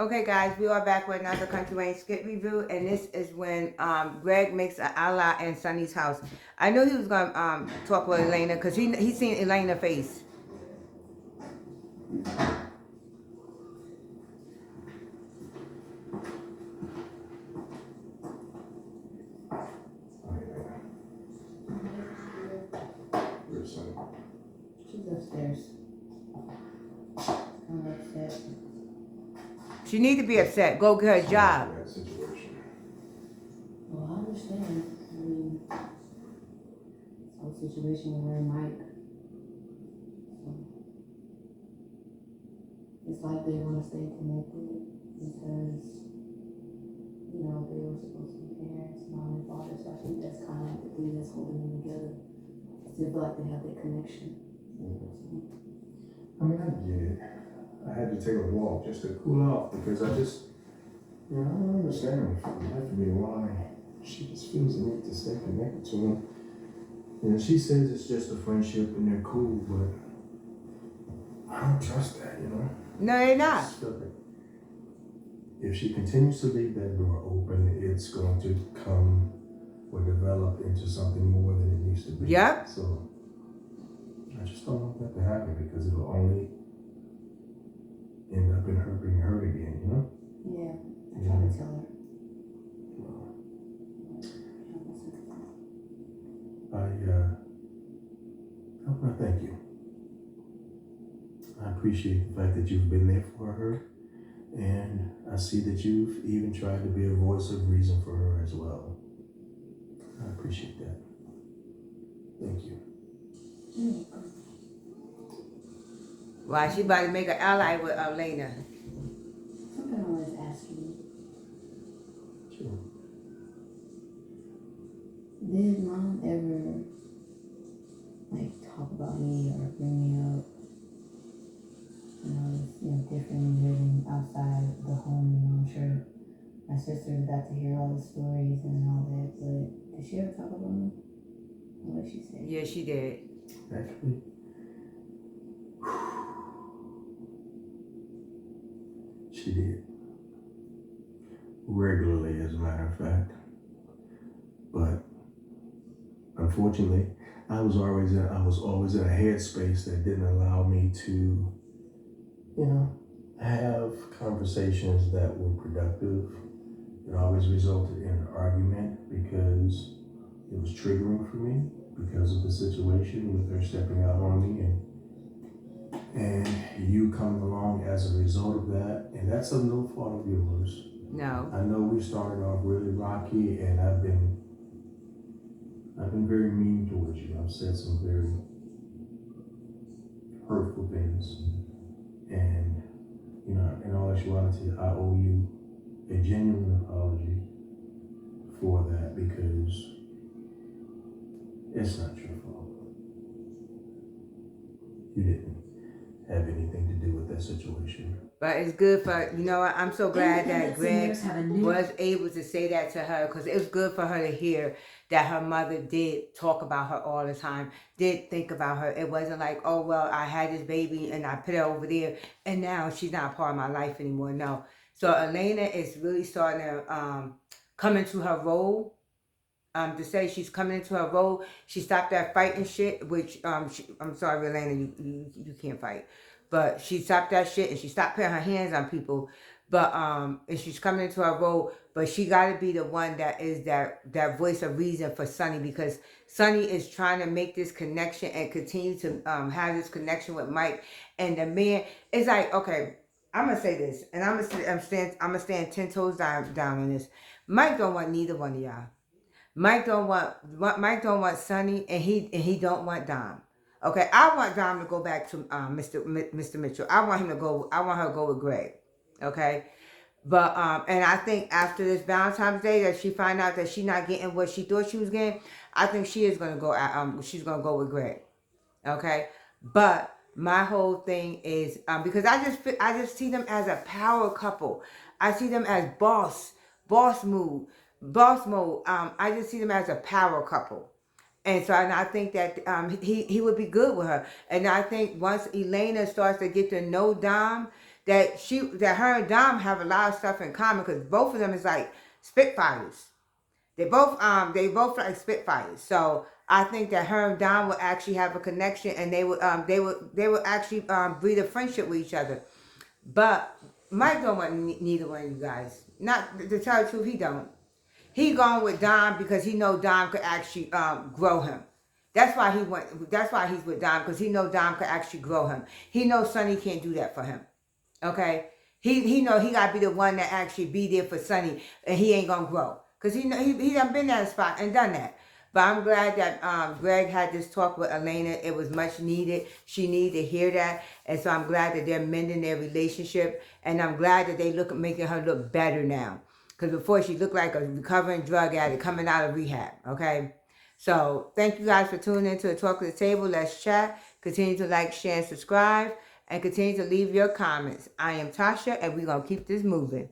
Okay, guys, we are back with another Country Wayne skit review, and this is when Greg makes an Allah in Sonny's house. I knew he was gonna talk with Elena because he seen Elena's face. Where's Sonny? She's upstairs. I'm upset. She need to be upset. Go get her job. That situation. Well, I understand. I mean, this whole situation with her and Mike. So, it's like they want to stay connected because, you know, they were supposed to be parents, mom and father. So I think that's kind of like the thing that's holding them together. Still feel like they have that connection. I mean, I get it. I had to take a walk just to cool off because I just, I don't understand for the life of me why she just feels the need to stay connected to him. She says it's just a friendship and they're cool, but I don't trust that, No, they're not. If she continues to leave that door open, it's going to come or develop into something more than it needs to be. Yep. So I just don't want that to happen because it'll only end up in her being hurt again, Yeah, I try to tell her. I want to thank you. I appreciate the fact that you've been there for her, and I see that you've even tried to be a voice of reason for her as well. I appreciate that. Thank you. Why she about to make an ally with Elena? Something I always ask you. Sure. Did mom ever talk about me or bring me up when I was, different living outside the home? I'm sure my sisters got to hear all the stories and all that, but did she ever talk about me? What did she say? Yeah, she did. Actually, she did. Regularly, as a matter of fact. But unfortunately, I was always in a headspace that didn't allow me to, have conversations that were productive. It always resulted in an argument because it was triggering for me because of the situation with her stepping out on me and you coming along as a result of that. And that's of no fault of yours. No. I know we started off really rocky, and I've been very mean towards you. I've said some very hurtful things, and in all actuality, I owe you a genuine apology for that because it's not your fault. You didn't have anything to do with that situation. But it's good for, what, I'm so glad that Greg was able to say that to her because it was good for her to hear that her mother did talk about her all the time, did think about her. It wasn't like, oh, well, I had this baby and I put her over there and now she's not a part of my life anymore. No. So Elena is really starting to come into her role. To say she's coming into her role, she stopped that fighting shit, which I'm sorry, Elena, you can't fight, but she stopped that shit and she stopped putting her hands on people. But and she's coming into her role, but she got to be the one that is that voice of reason for Sonny because Sonny is trying to make this connection and continue to have this connection with Mike, and the man is like, okay, I'm gonna say this, and I'm gonna stand 10 toes down on this. Mike don't want neither one of y'all. Mike don't want Sonny, and he don't want Dom. Okay, I want Dom to go back to Mr. Mitchell. I want her to go with Greg. Okay, but and I think after this Valentine's Day that she find out that she's not getting what she thought she was getting, I think she is gonna go. She's gonna go with Greg. Okay, but my whole thing is because I just see them as a power couple. I see them as boss move, boss mode. I just see them as a power couple. And I think that he would be good with her. And I think once Elena starts to get to know Dom, that her and Dom have a lot of stuff in common because both of them is like Spitfires. They both like Spitfires. So I think that her and Dom will actually have a connection, and they will actually breed a friendship with each other. But Mike don't want neither one of you guys. Not to tell the truth, he don't. He gone with Dom because he know Dom could actually grow him. That's why he's with Dom, because he know Dom could actually grow him. He knows Sonny can't do that for him. Okay? He know he gotta be the one that actually be there for Sonny, and he ain't gonna grow. Because he done been that spot and done that. But I'm glad that Greg had this talk with Elena. It was much needed. She needed to hear that. And so I'm glad that they're mending their relationship. And I'm glad that they making her look better now. Because before she looked like a recovering drug addict coming out of rehab. Okay? So thank you guys for tuning in to the Talk of the Table. Let's chat. Continue to like, share, and subscribe. And continue to leave your comments. I am Tasha, and we're going to keep this moving.